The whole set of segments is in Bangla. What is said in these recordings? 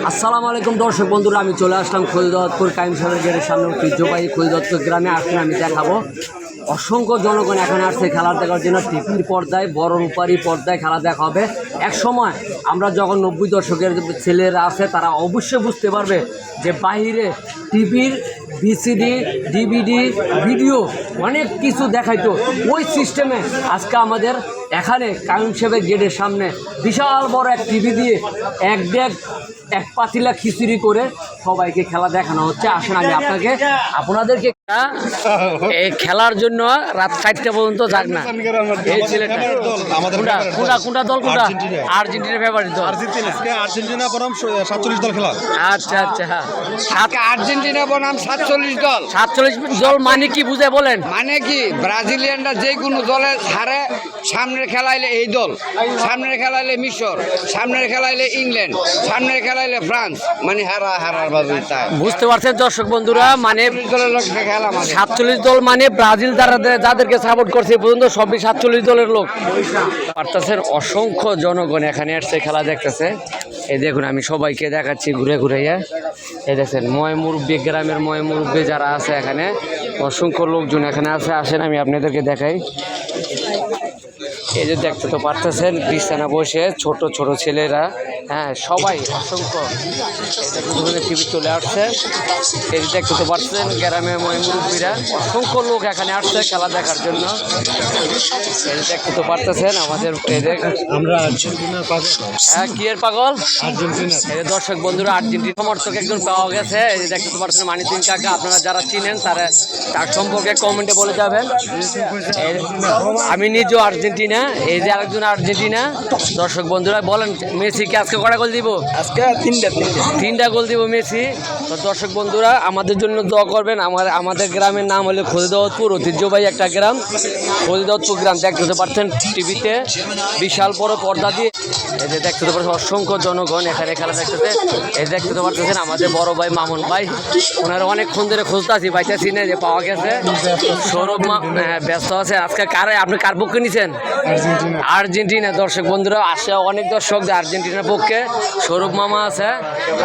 আসসালামু আলাইকুম দর্শক বন্ধুরা, আমি চলে আসলাম খৈরদাবাদপুর কাইম সাহেবের গেটের সামনে ঐতিহ্যবাহী খৈরদাবাদপুর গ্রামে আসলে আমি দেখাবো অসংখ্য জনগণ এখানে আসছে খেলা দেখার জন্য। টিভির পর্দায় বড় রূপারি পর্দায় খেলা দেখা হবে। এক সময় আমরা যখন 90 দশকের ছেলেরা আছে তারা অবশ্যই বুঝতে পারবে যে বাহিরে টিভির ভিসিডি ডিভিডি ভিডিও অনেক কিছু দেখাইতো, ওই সিস্টেমে আজকে আমাদের এখানে কাইম সাহেবের গেটের সামনে বিশাল বড় এক টিভি দিয়ে এক পাতিলা খিচুড়ি করে সবাইকে খেলা দেখানো হচ্ছে। আসেন আমি আপনাদেরকে এই খেলার জন্য রাত 4টা পর্যন্ত যাক না। এই ছেলেটা কোনটা দল? কোনটা? আর্জেন্টিনা ফেভারিট দল। আর্জেন্টিনা বনাম 47 দল খেলা। আচ্ছা আচ্ছা, আর্জেন্টিনা বনাম 47 দল। 47 দল মানে কি বুঝে বলেন? মানে কি, ব্রাজিলিয়ানরা যে কোনো দলের হারে সামনের খেলাইলে এই দল, সামনের খেলাইলে মিশর, সামনের খেলাইলে ইংল্যান্ড, সামনের খেলাইলে ফ্রান্স, মানে হারার বাজে তাই বুঝতে পারছেন দর্শক বন্ধুরা। মানে দলের লোক খেলা 47 দল মানে ব্রাজিল যাদেরকে সাপোর্ট করছে পর্যন্ত সবই 47 দলের লোক পারতেছেন। অসংখ্য জনগণ এখানে আসছে খেলা দেখতেছে। এই দেখুন আমি সবাইকে দেখাচ্ছি ঘুরে ঘুরে। এই দেখছেন মুরব্বী, গ্রামের মুরব্বী যারা আছে এখানে অসংখ্য লোকজন এখানে আছে। আসেন আমি আপনাদেরকে দেখাই। এই যে দেখতে তো পারতেছেন বিছানা বসে ছোট ছোট ছেলেরা, হ্যাঁ সবাই অসংখ্য টিভি চলে আসছে। এই যে দেখতে তো পারছেন গ্রামের মুরব্বীরা অসংখ্য লোক এখানে আসছে খেলা দেখার জন্য। এই যে দেখতে তো পারতেছেন আমাদের আমরা আর্জেন্টিনার পাগল। হ্যাঁ কি এর পাগল? আর্জেন্টিনা। এই দর্শক বন্ধুরা আর্জেন্টিনা সমর্থক একজন পাওয়া গেছে। এই যে দেখতে পাচ্ছেন মানিতিন কাকা, আপনারা যারা চিনেন তার সম্পর্কে কমেন্টে বলে যাবেন। আমি নিজেও আর্জেন্টিনা, এই যে আরেকজন আর্জেন্টিনা। দর্শক বন্ধুরা বলেন মেসিকে আজকে কটা গোল দিব? আজকে তিনটা গোল দিব মেসি। তো দর্শক বন্ধুরা আমাদের জন্য দোয়া করবেন। আমাদের গ্রামের নাম হলো খৈরদাবাদপুর, ঐতিহ্যবাহী একটা গ্রাম খৈরদাবাদপুর গ্রাম। দেখতে পাচ্ছেন টিভিতে বিশাল বড় পর্দা দিয়ে। এই যে দেখতে পাচ্ছেন অসংখ্য জনগণ এখানে খেলা দেখতেছে। এই দেখতে পাচ্ছেন আমাদের বড় ভাই মামুন ভাই, ওনারা অনেকক্ষণ ধরে খুঁজতেছি পাইতেছি না, যে পাওয়া গেছে। সৌরভ ব্যস্ত আছে। আজকে আপনি কার পক্ষে নিছেন? আর্জেন্টিনা। দর্শক বন্ধুরা আসে অনেক দর্শক আর্জেন্টিনার পক্ষে। সৌরভ মামা আছে,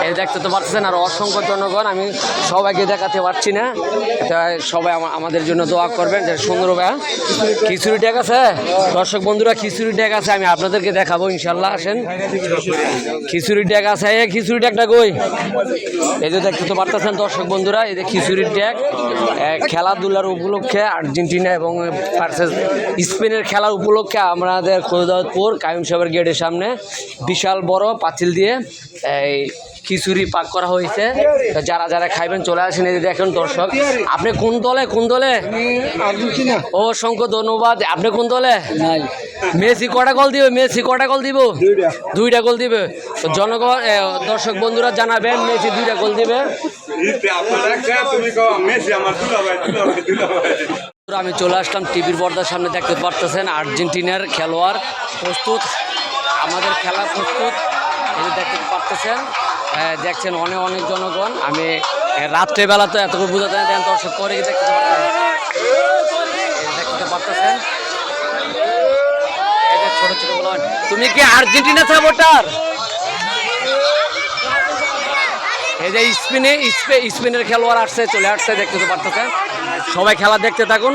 এই দেখতে তো পাচ্ছেন। আর অসংখ্য জনগণ, আমি সবাইকে দেখাতে পারছি না, সবাই আমাদের জন্য দোয়া করবেন। যে সুন্দরভাবে খিচুড়ি ট্যাগ আছে দর্শক বন্ধুরা, খিচুড়ি ট্যাগ আছে, আমি আপনাদেরকে দেখাবো ইনশাল্লাহ। আসেন খিচুড়ি ট্যাগ আছে। এই খিচুড়ি ট্যাগটা কই? এই যে দেখতে তো পারতেছেন দর্শক বন্ধুরা, এই যে খিচুড়ির ট্যাগ খেলাধুলার উপলক্ষে আর্জেন্টিনা এবং স্পেনের খেলার উপলক্ষে আমাদের খৈরদাবাদপুর কাইম সাহেবের গেটের সামনে বিশাল বড় পাঁচিল দিয়ে এই খিচুড়ি পাক করা হয়েছে। যারা যারা খাইবেন চলে আসেন। এই দেখেন দর্শক, আপনি কোন দলে? আর্জেন্টিনা। অসংখ্য ধন্যবাদ। আপনি কোন দলে? মেসি কটা গোল দিবে? দুইটা গোল দিবে। তো জনগণ দর্শক বন্ধুরা জানাবেন মেসি 2টা গোল দিবে। আমি চলে আসলাম টিভির পর্দার সামনে। দেখতে পারতেছেন আর্জেন্টিনার খেলোয়াড় প্রস্তুত, আমাদের খেলা প্রস্তুত। এই দেখতে পারতেছেন, দেখছেন অনেক জনগণ। আমি রাত্রেবেলা তো এতটুকু বোঝাতে দেন দর্শক করে দেখতে পারতেছেন। ছোট ছোট বলা, তুমি কি আর্জেন্টিনা সাপোর্টার? এই যে স্পেনের খেলোয়াড় আসছে, চলে আসছে, দেখতে তো পারতেছেন। সবাই খেলা দেখতে থাকুন।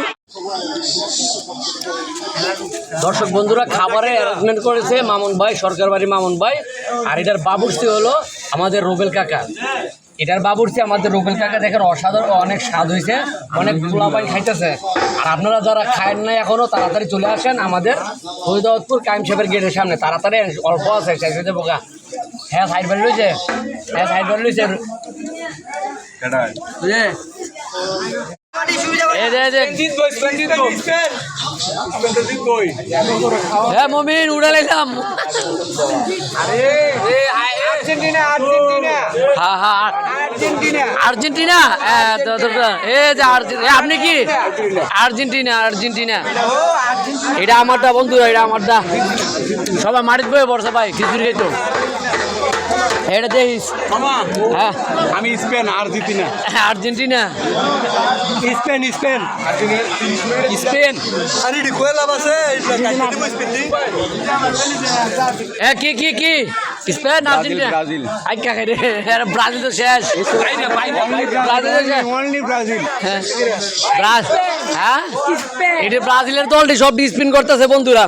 দর্শক বন্ধুরা খাবারের অ্যারেঞ্জমেন্ট করেছে মামুন ভাই, সরকার বাড়ি মামুন ভাই। আর এটার বাবুর্চি হলো আমাদের রুবেল কাকা। এটার বাবুর্চি আমাদের রুবেল কাকা। দেখেন অসাধারণ, অনেক স্বাদ হয়েছে, অনেক পোলাপাই খাইতেছে। আর আপনারা যারা খায়েন নাই এখনো তাড়াতাড়ি চলে আসেন আমাদের খৈরদাবাদপুর কাইম সাহেবের গেটের সামনে। তাড়াতাড়ি অল্প আছে বোকা। হ্যাঁ সাইড বাড়ি রয়েছে, বুঝলে? হ্যাঁ মমিন উড়ালাম। আর্জেন্টিনা। আপনি কি আর্জেন্টিনা? এটা আমারটা বন্ধুরা, এটা আমারটা। সবাই মাটির বয়ে বসে ভাই খিচুড়ি খাইতো। এটা দেখিস হ্যাঁ আমি Spain Argentina Argentina Spain Spain Spain আরে ডি কোয়েলা বাসে কি কি কি স্পেন আর্জেন্টিনা ব্রাজিল। আই কাকে রে ব্রাজিল তো শেষ ব্রাজিল তো শেষ অনলি ব্রাজিল হ্যাঁ এটা ব্রাজিলের দলটি সব স্পিন করতেছে বন্ধুরা